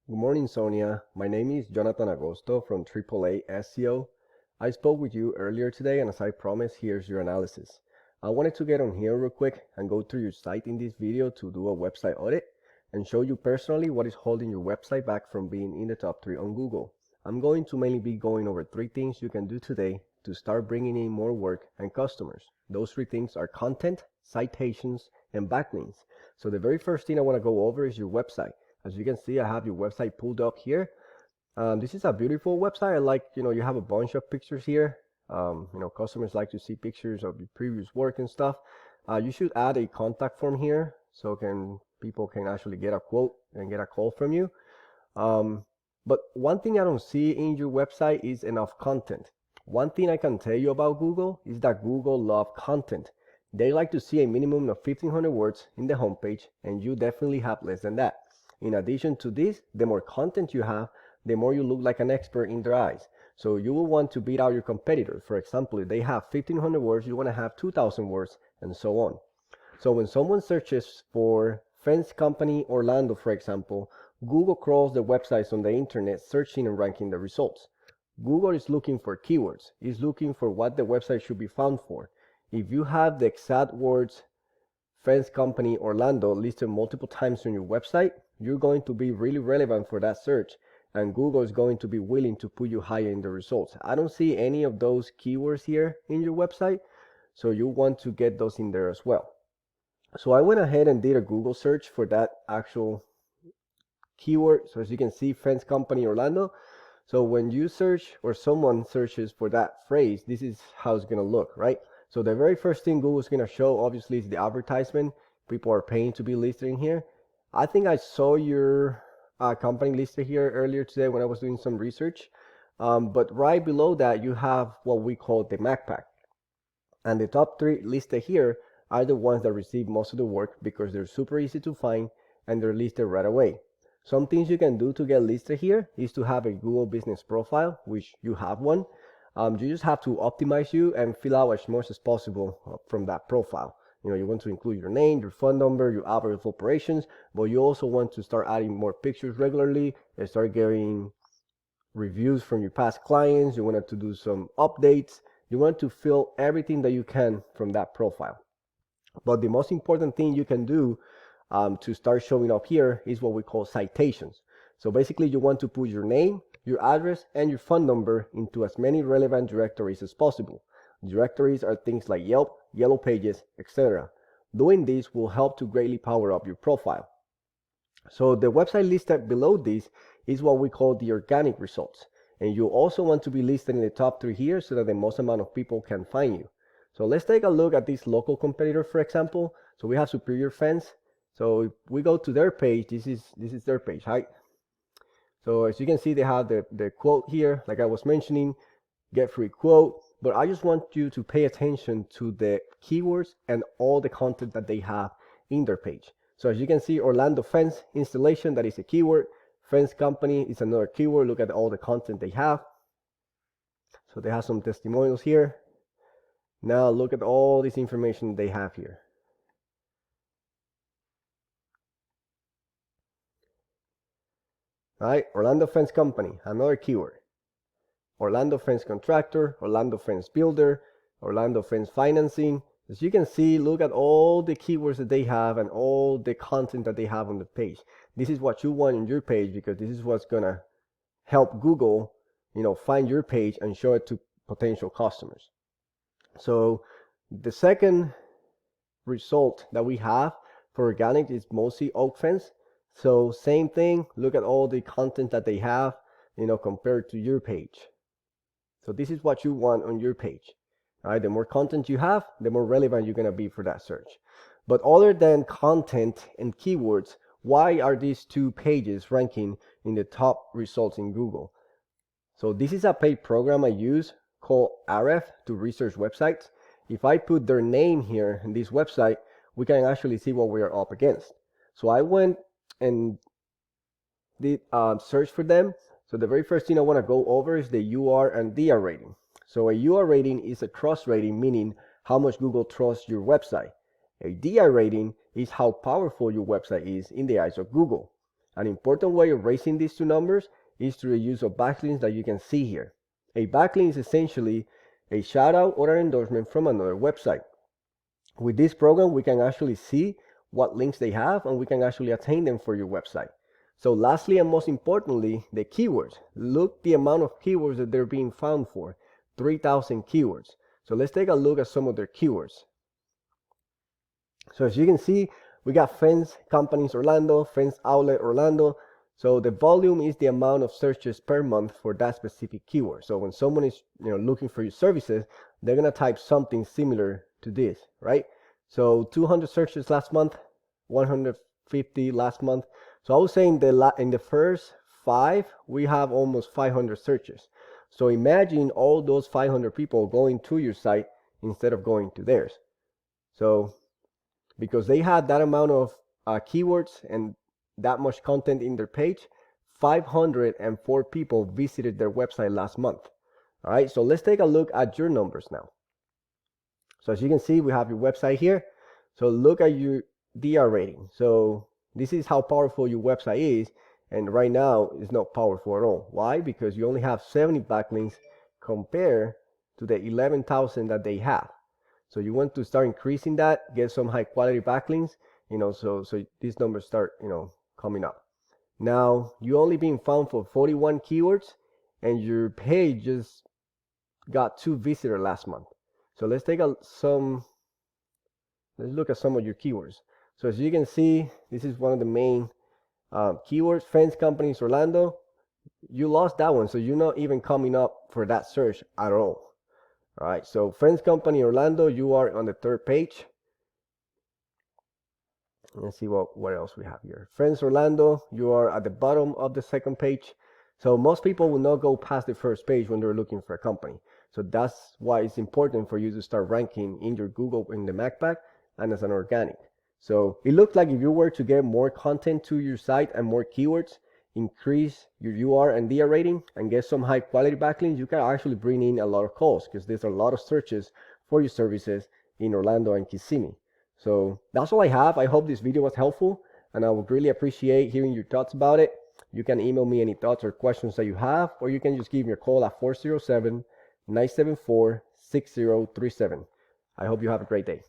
Good morning, Sonia. My name is Jonathan Agosto from Triple A SEO. I spoke with you earlier today, and as I promised, here's your analysis. I wanted to get on here real quick and go through your site in this video to do a website audit and show you personally what is holding your website back from being in the top 3 on Google. I'm going to mainly be going over 3 things you can do today to start bringing in more work and customers. Those 3 things are content, citations, and backlinks. So the very first thing I want to go over is your website. As you can see, I have your website pulled up here. This is a beautiful website. I like, you have a bunch of pictures here. Customers like to see pictures of your previous work and stuff. You should add a contact form here so people can actually get a quote and get a call from you. But one thing I don't see in your website is enough content. One thing I can tell you about Google is that Google loves content. They like to see a minimum of 1,500 words in the homepage, and you definitely have less than that. In addition to this, the more content you have, the more you look like an expert in their eyes. So you will want to beat out your competitors. For example, if they have 1,500 words, you want to have 2,000 words, and so on. So when someone searches for Fence Company Orlando, for example, Google crawls the websites on the internet, searching and ranking the results. Google is looking for keywords. It's looking for what the website should be found for. If you have the exact words Fence Company Orlando listed multiple times on your website, you're going to be really relevant for that search, and Google is going to be willing to put you higher in the results. I don't see any of those keywords here in your website, so you want to get those in there as well. So I went ahead and did a Google search for that actual keyword. So as you can see, Fence Company Orlando. So when you search or someone searches for that phrase, this is how it's going to look, right? So the very first thing Google is going to show, obviously, is the advertisement. People are paying to be listed in here. I think I saw your company listed here earlier today when I was doing some research. But right below that, you have what we call the MacPack. And the top 3 listed here are the ones that receive most of the work because they're super easy to find and they're listed right away. Some things you can do to get listed here is to have a Google Business Profile, which you have one. You just have to optimize you and fill out as much as possible from that profile. You want to include your name, your phone number, your hours of operations, but you also want to start adding more pictures regularly and start getting reviews from your past clients. You want to do some updates. You want to fill everything that you can from that profile. But the most important thing you can do to start showing up here is what we call citations. So basically you want to put your name, your address, and your phone number into as many relevant directories as possible. Directories are things like Yelp, Yellow Pages, etc. Doing this will help to greatly power up your profile. So the website listed below this is what we call the organic results. And you also want to be listed in the top 3 here so that the most amount of people can find you. So let's take a look at this local competitor, for example. So we have Superior Fence. So if we go to their page, this is their page, right? So as you can see, they have the quote here, like I was mentioning, get free quote. But I just want you to pay attention to the keywords and all the content that they have in their page. So as you can see, Orlando Fence Installation, that is a keyword. Fence Company is another keyword. Look at all the content they have. So they have some testimonials here. Now look at all this information they have here. All right, Orlando Fence Company, another keyword. Orlando Fence Contractor, Orlando Fence Builder, Orlando Fence Financing. As you can see, look at all the keywords that they have and all the content that they have on the page. This is what you want on your page because this is what's gonna help Google, find your page and show it to potential customers. So the second result that we have for organic is mostly oak fence. So same thing, look at all the content that they have, compared to your page. So this is what you want on your page. All right, the more content you have, the more relevant you're going to be for that search. But other than content and keywords, why are these 2 pages ranking in the top results in Google? So this is a paid program I use called Ahrefs to research websites. If I put their name here in this website, we can actually see what we are up against. So I went and did search for them. So the very first thing I want to go over is the UR and DR rating. So a UR rating is a trust rating, meaning how much Google trusts your website. A DR rating is how powerful your website is in the eyes of Google. An important way of raising these two numbers is through the use of backlinks that you can see here. A backlink is essentially a shout out or an endorsement from another website. With this program, we can actually see what links they have and we can actually attain them for your website. So lastly and most importantly, the keywords. Look the amount of keywords that they're being found for, 3,000 keywords. So let's take a look at some of their keywords. So as you can see, we got Fence Companies Orlando, Fence Outlet Orlando. So the volume is the amount of searches per month for that specific keyword. So when someone is looking for your services, they're gonna type something similar to this, right? So 200 searches last month, 150 last month. So I was saying in the first 5, we have almost 500 searches. So imagine all those 500 people going to your site instead of going to theirs. So because they had that amount of keywords and that much content in their page, 504 people visited their website last month. All right, so let's take a look at your numbers now. So as you can see, we have your website here. So look at your DR rating. So this is how powerful your website is. And right now, it's not powerful at all. Why? Because you only have 70 backlinks compared to the 11,000 that they have. So you want to start increasing that, get some high quality backlinks, so these numbers start, coming up. Now, you only being found for 41 keywords and your page just got 2 visitors last month. So let's look at some of your keywords. So as you can see, this is one of the main keywords, Fence Companies Orlando. You lost that one, so you're not even coming up for that search at all. All right, so Fence Company Orlando, you are on the 3rd page. Let's see what else we have here. Fence Orlando, you are at the bottom of the 2nd page. So most people will not go past the 1st page when they're looking for a company. So that's why it's important for you to start ranking in your Google in the MacPack and as an organic. So it looks like if you were to get more content to your site and more keywords, increase your UR and DR rating and get some high quality backlinks, you can actually bring in a lot of calls because there's a lot of searches for your services in Orlando and Kissimmee. So that's all I have. I hope this video was helpful and I would really appreciate hearing your thoughts about it. You can email me any thoughts or questions that you have, or you can just give me a call at 407-974-6037. I hope you have a great day.